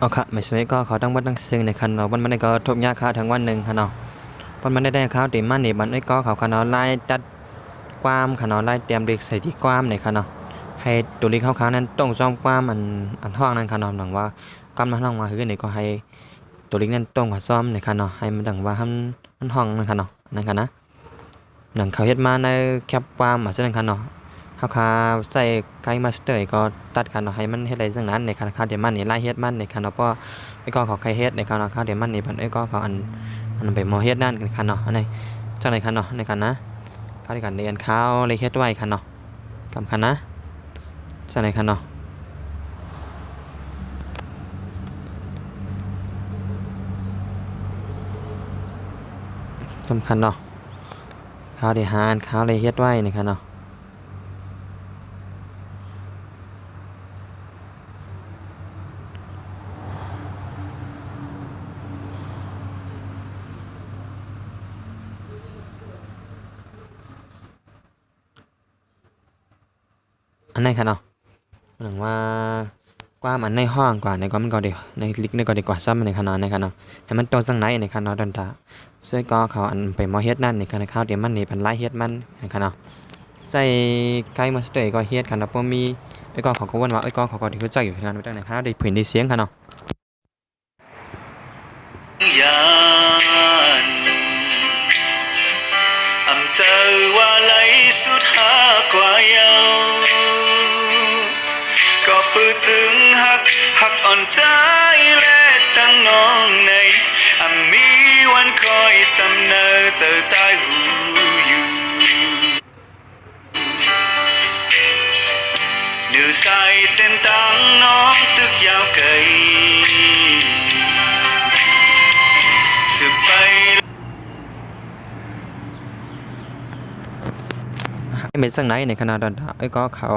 เอาค่ะไม่ใช่ก็เขาต้องบัดตั้งซึ่งในคันเนาะมันได้ก็ทุบยาค่าทั้งวันหนึ่งค่ะเนาะมันได้ข้าวเต็มมันนี่มันไอ้ก็เขาคันเนาะไล่จัดความค่ะเนาะไล่เตรียมเด็กใส่ที่ความในค่ะเนาะให้ตัวเล็กเขานั้นต้องซ่อมความอันห้องนั้นค่ะเนาะหนังว่ากำลังห้องมาคือเนี่ยก็ให้ตัวเล็กนั้นต้องหัดซ่อมในค่ะเนาะให้มันดังว่ามันห้องนั่นค่ะเนาะนั่นค่ะนะหนังเขาเฮ็ดมาในแคปความอ่ะฉะนั้นค่ะเนาะเขาคาใส่ไกด์มาสเตอร์ก็ตัดค่ะเนาะให้มันเฮ็ดอะไรซึ่งนั้นในค่ะเดี๋ยวมันนี่ไล่เฮ็ดมันในค่ะเนาะเพราะไอ้ก็เขาใครเฮ็ดในค่ะเนาะเดี๋ยวมันนี่บัดไอ้ก็เขาอันไปมอเฮ็ดนั่นกันค่ะเนาะอันนี้จังไหนค่ะเนาะในค่ะนะเขาที่กันเรียนข้าวเลยเฮ็ดไว้ค่ะเนาะกำค่ะนะจังไหนค่ะเนาะสำคัญเนาะข้าวที่หานข้าวเลยเฮ็ดไว้ในค่ะเนาะอันไหนค่ะเนาะหนังว่าความอันในห้องกว่าในก็มันก็เดียวในลิกในก็ดีกว่าซ้ำในค่ะเนาะในค่ะเนาะให้มันโตสังไหนในค่ะเนาะดนตาเสื้อก็เขาอันไปมอเฮ็ดนั่นในค่ะข้าวเดี๋ยวมันนี่เป็นไล่เฮ็ดมันในค่ะเนาะใส่ไก่มาสเตอร์ก็เฮ็ดค่ะเนาะบ่มีไอ้ก็เขาก็ว่าไอ้ก็เขาก็ที่รู้จักอยู่งานรู้จักนะครับได้ผืนได้เสียงค่ะเนาะยานอำเจอว่าไหลสุดหากว่าเยาก็ปื้อถึงหักอ่อนใจและตั้งน้องในมีวันคอยสำเนอเจอใจหูอยู่เหนือใส่เส้นตังน้องตึกยาวไกลสืบไปไม่สังไหนในคณะดนตาไอ้ก็เขา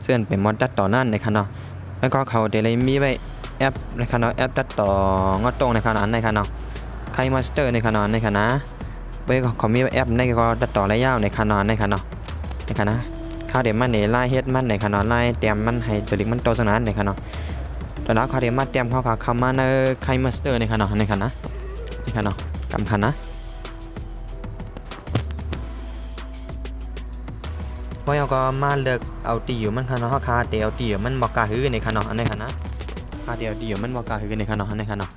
เสื่อนเป็นมอดดัดต่อนั่นในคณะไอ้ก็เขาเดี๋ยวเลยมีไว้แอปในคณะแอปดัดต่องอตรงในคณะในคณะไคมาสเตอร์ในคณะในคณะไว้เขามีแอปในก็ดัดต่อระยะในคณะในคณะในคณะข้าวเดี๋ยวมันเนี่ยไล่เฮ็ดมันในคณะไล่เตรียมมันให้ตัวเล็กมันโตสักนั้นในคณะตอนนั้นข้าวเดี๋ยวมาเตรียมเขาเข้ามาในไคมาสเตอร์ในคณะในคณะในคณะกำคัญนะเพราะเราก็มาเลือกเอาตีอยู่มันค่ะเนาะคาเดียวตีอยู่มันบอกกาหือในค่ะเนาะในค่ะนะคาเดียวตีอยู่มันบอกกาหือในค่ะเนาะในค่ะเนาะ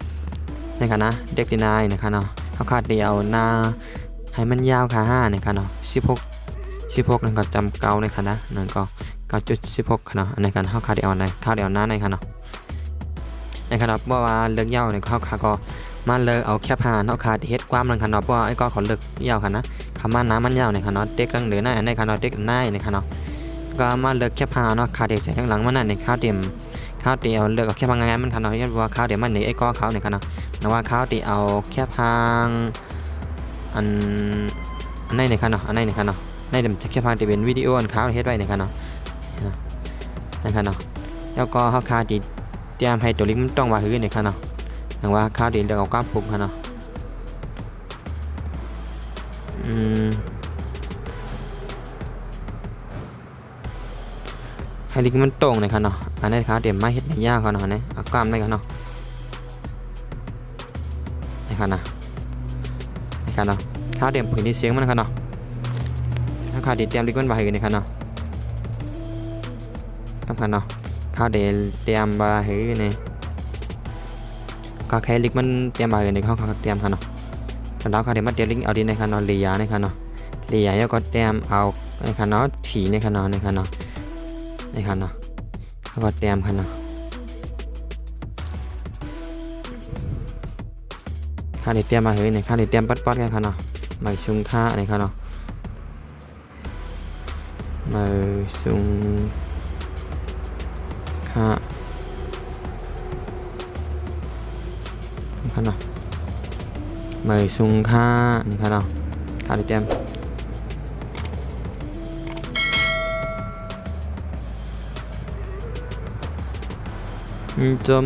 ในค่ะนะเด็กดีนายในค่ะเนาะเขาคาเดียวหน้าให้มันยาวค่ะ5ในค่ะเนาะ16นั่นก็จำเก่าในค่ะนะนั่นก็9.16ค่ะเนาะในค่ะเขาคาเดียวในคาเดียวหน้าในค่ะเนาะในค่ะเนาะเพราะว่าเลือกยาวในเขาคาก็มาเลือกเอาแคบหาเขาคาเฮ็ดความนั่นค่ะเนาะเพราะไอ้ก็ขอเลือกยาวค่ะนะคำว่าน้ำมันยาวในค่ะเนาะเด็กหลังเหลือหน้าในค่ะเนาะเด็กหน้าในค่ะเนาะก็มาเลือกแคบหาเนาะคาเด็กใส่ข้างหลังมันนั่นในข้าวเตรียมข้าวเตรียมเลือกเอาแคบหางงานมันค่ะเนาะเรียกว่าข้าวเตรียมมันในไอ้ก็เขาในค่ะเนาะแต่ว่าข้าวเตรียมเอาแคบหางอันในค่ะเนาะอันในค่ะเนาะในเดี๋ยวแคบหางจะเป็นวิดีโออันข้าวเฮ็ดไว้ในค่ะเนาะในค่ะเนาะแล้วก็ข้าวคาดีเตรียมให้ตัวเล็กมันต้องว่าหื้อในค่ะเนาะอย่างว่าข้าวเตรียมเลือกเอาก้ามปุ่มค่ะเนาะให้ลิกมันตรงเลยครับเนาะอันนี้ครับเดี๋ยวมาเฮ็ดในยากก่อนเนาะเนี่ยเอากล้ามได้กันเนาะนี่ครับนะนี่ครับเนาะข้าวเดี๋ยวผืนที่เสียงมันครับเนาะถ้าข้าวเดี๋ยวเตรียมลิกมันบาหือนี่ครับเนาะครับเนาะข้าวเดี๋ยวเตรียมบาหือนี่ก็แค่ลิกมันเตรียมบาหือนี่เขาเตรียมครับเนาะแล้วข้าวเดี๋ยวมาเตรียมลิกเอาดิในครับเนาะเลียนี่ครับเนาะเลียแล้วก็เตรียมเอาในครับเนาะถีในครับเนาะในครับเนาะนี่ครับเนาะแล้วก็เตรียมครับเนาะข้าวเตรียมมาเฮ้ยเนี่ยข้าวเตรียมปัดๆกันครับเนาะมาซุงข้าเนี่ยครับเนาะมาซุงข้าครับเนาะมาซุงข้านี่ครับเนาะข้าวเตรียมจม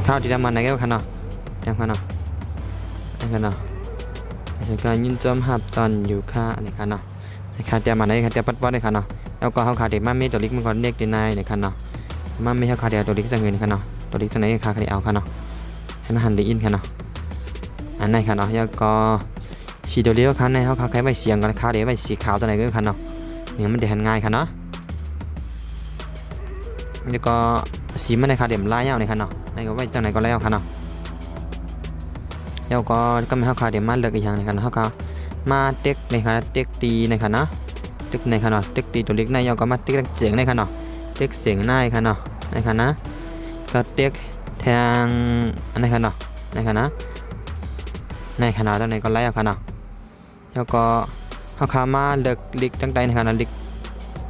ข้าวที่ทำมันไหนก็คันเนาะเตรียมคันเนาะ นะครับเนาะการยินจอมหับตอนอยู่ค่านะครับเนาะนะครับแต่มาไหนครับแต่ปัดปัดนะครับเนาะแล้วก็เขาขาดเด็กมาไม่ตัวเล็กมันก็เด็กดีนายนะครับเนาะมาไม่เขาขาดเด็กตัวเล็กจะเงินนะครับเนาะตัวเล็กจะไหนค่าขาดเอาครับเนาะให้มันหันดีอินครับเนาะอันไหนครับเนาะแล้วก็สีตัวเลี้ยวครับในเขาขาดใบเสียงกันขาดเด็กใบสีขาวตัวไหนก็ครับเนาะเนี่ยมันจะหันง่ายครับเนาะแล้วก็สีมันในขาดเด็กลายยาวนะครับเนาะในก็ไว้จังไหนก็แล้วครับเนาะแล้วก็ไม่เขาขาดเด็กมาเลือกอีกอย่างนะครับเขาขามาเต็กนะครับเต็กตีนะครับเนาะเต็กในครับเนาะเต็กตีตัวเล็กในแล้วก็มาเต็กเสียงในครับเนาะเต็กเสียงในครับเนาะนะครับนะก็เต็กแทงอันนี้ครับเนาะนะครับนะในขนาดตัวไหนก็ไล่เอาครับเนาะแล้วก็เขาขามาเลือกลิกตั้งใจนะครับนะลิก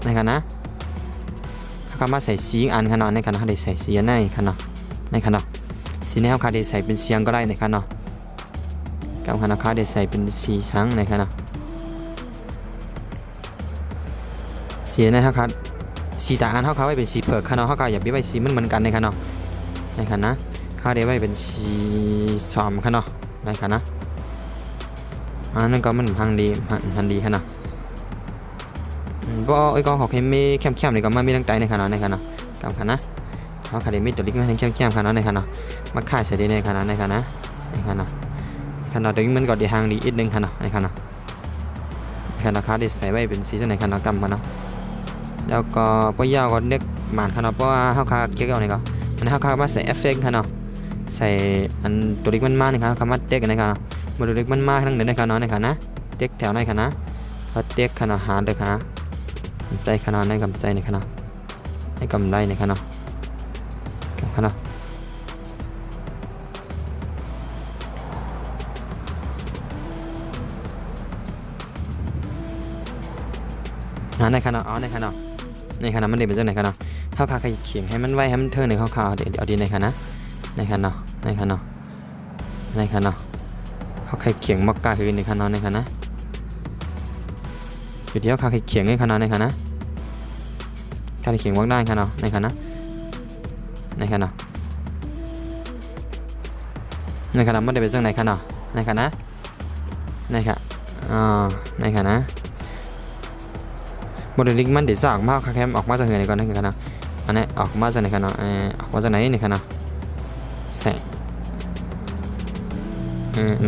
นะครับนะเขาขามาใส่สีอันครับเนาะในขนาดเขาได้ใส่สีในครับเนาะในขนาดสีในเขาขาได้ใส่เป็นเสียงก็ได้นะครับเนาะกับคณะค้าได้ใส่เป็นสีช้างนะครับเนาะสีนะครับสีตาอันเขาไว้เป็นสีเผือกครับเนาะเขาอยากไปไว้สีมันเหมือนกันนะครับเนาะนะครับนะเขาได้ไว้เป็นสีสอมครับเนาะนะครับนะนั่นก็มันพังดีครับเนาะเพราะไอ้ก็เขาไม่เข้มๆนี่ก็ไม่ตั้งใจนะครับเนาะนะครับเนาะกับคณะเขาขาดไม่ตัวเล็กไม่เข้มๆครับเนาะนะครับเนาะมาขายใส่ได้ในขนาดนะครับนะนะครับเนาะขนาดนี้มันก็ดีห่างดีอีกนึงขนาดในขนาดขนาดค้าได้ใส่ไว้เป็นสีในขนาดกำขนาดแล้วก็ป้ายาวก็เน็กหมานขนาดเพราะว่าเขาค้าเกี่ยวกับอะไรก็อันนี้เขาค้ามาใส่เอฟเฟกต์ขนาดใส่อันตัวเล็กมันมากในขนาดเขามาเต็กในขนาดมาตัวเล็กมันมากทั้งเดินในขนาดในขนาดเต็กแถวในขนาดเขาเต็กขนาดหาเด็กหาใจขนาดในกำใจในขนาดในกำไรในขนาดขนาดในขณะในขณะมันเด็ดเป็นจังไหนขณะเท่าขาเขียงให้มันไว้ให้มันเทิงในข้าวเดี๋ยวดีในขณะเขาเขียงมักกาคือในขณะจุดเดียวขาเขียงในขณะขาเขียงมักได้ขณะในขณะมันเด็ดเป็นจังไหนขณะในขณะโมเดลลิ่งมันเดี๋ยวจะออกมาแคมออกมาจากไหนก่อนนะครับนะอันนี้ออกมาจากไหนกันเนาะออกมาจากไหนนี่ครับเนาะใส่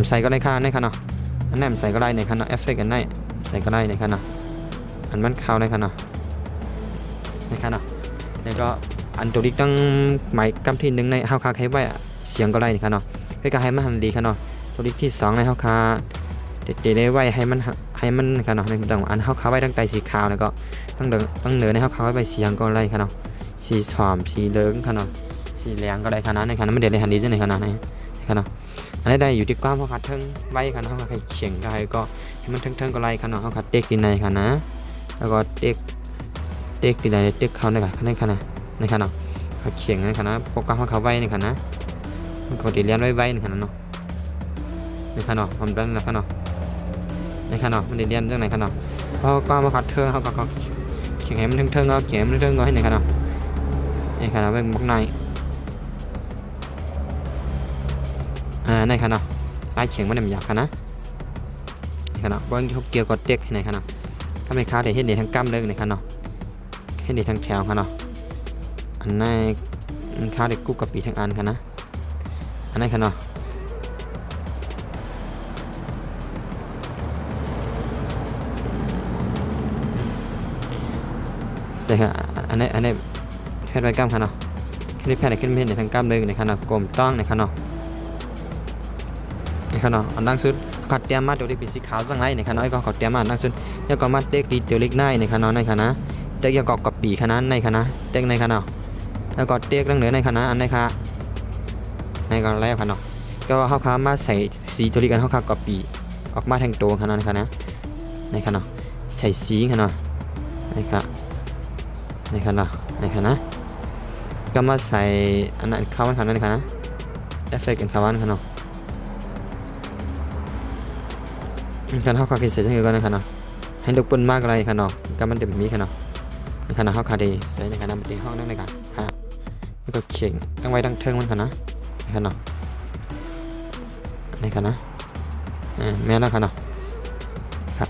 ใส่ก็ได้ค่ะนี่ครับเนาะอันนี้ใส่ก็ได้ในครับเนาะเอฟเฟกต์อันนี้ใส่ก็ได้ในครับเนาะอันมันเข้าได้ครับเนาะในครับเนาะแล้วก็อันตัวนี้ต้องหมายคำที่หนึ่งในเฮาคาให้ไว้เสียงก็ได้นี่ครับเนาะเพื่อการให้มันหันดีครับเนาะตัวนี้ที่สองในเฮาคาเดี๋ยวได้ไว้ให้มันกันเนาะในดังอันเขาไว้ตั้งใจสีขาวแล้วก็ตั้งเหนือในเขาไว้ใบสียังก็ได้กันเนาะสีหอมสีเหลืองกันเนาะสีแดงก็ได้กันนะในขณะไม่เด็ดในหันดีจังในขณะไหนกันเนาะอันนี้ได้อยู่ที่ความเขาขัดเทิงไว้กันเขาขัดเขียงก็ให้ก็ให้มันเทิงก็ไล่กันเนาะเขาขัดเต็กดีในกันนะแล้วก็เต็กดีในเต็กเขาในกันในขณะเขาเขียงในขณะโปรแกรมเขาไว้ในขณะมันก็ติดเลี้ยนไว้ในขณะเนาะในขณะความดันในขณะในขณะมันเรียนเรื่องไหนขณะเขาก็มาขัดเทิงเขาก็เขียนให้มันเทิงก็เขียนมันเทิงก็ให้ในขณะเป็นบล็อกในในขณะไล่เขียนมันเนี่ยอยากขณะในขณะบางทีเกี่ยวกับเต็กในขณะถ้าไม่ค้าเดี๋ยวให้เดี๋ยวทั้งกั้มเลยในขณะให้เดี๋ยวทั้งแถวขณะอันนั้นมันค้าเดี๋ยวกู้กับปีทั้งอันขณะอันนั้นขณะใช่ครับอันนี้แพทย์ไว้กล้ามค่ะเนาะขึ้นแพทย์ขึ้นเม็ดในทางกล้ามเลยในขณะกลมต้องในขณะอันดังสุดขัดเตรียมมาตัวเล็กเป็นสีขาวสังไรในขณะไอ้ก็ขัดเตรียมมาอันดังสุดแล้วก็มาเต็กดีตัวเล็กในขณะเต็กยากกับปีขณะในขณะเต็กในขณะแล้วก็เต็กดังเหนือในขณะอันในค่ะในก็แล้วขณะก็เข้าค้ามาใส่สีตัวเล็กกันเข้าค้ากับปีออกมาแทงโตขณะในขณะใส่สีขณะในขณะก็มาใส่อันนั้นข้าวมันขนาดนี้นะเอฟเฟกต์กันข้าวมันขนาดการเข้าคาเกใส่ยังไงก็ได้ขนาดให้ดูปุ่นมากอะไรขนาดก็มันเด็ดมีขนาดเข้าคาเดใส่ในขนาดมันเด็ดห้องนั่งในกันแล้วก็เขียงตั้งไว้ตั้งเทิงมันขนาดในขณะ แม่นแล้วค่ะเนาะครับ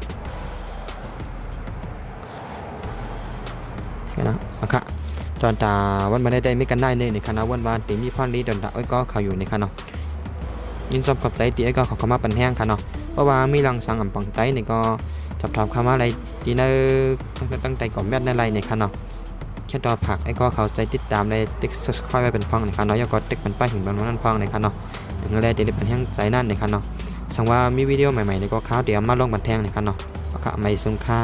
แค่นั้นนะคะจอนตาวันมาได้ไม่กันได้เนี่ยในคณะวันวานตีมีพรลีจอนตาก็เขาอยู่ในคณะยินชมกับใจตีก็ขอเข้ามาปันแห้งค่ะเนาะเพราะว่ามีรังสังอ่ำปังใจนี่ก็จับถามคำว่าอะไรตีเนอตั้งใจก่อนแม่นอะไรในคณะแค่ต่อผักก็เขาใจติดตามในติ๊ก subscribe ไว้เป็นฟังในคณะแล้วก็ติ๊กมันป้ายหินบางนั้นฟังในคณะถึงอะไรตีได้ปันแห้งใจนั่นในคณะสังว่ามีวิดีโอใหม่ๆในก็ข้าวเดี๋ยวมาลงบันแทงในคณะก็ไม่สงค่า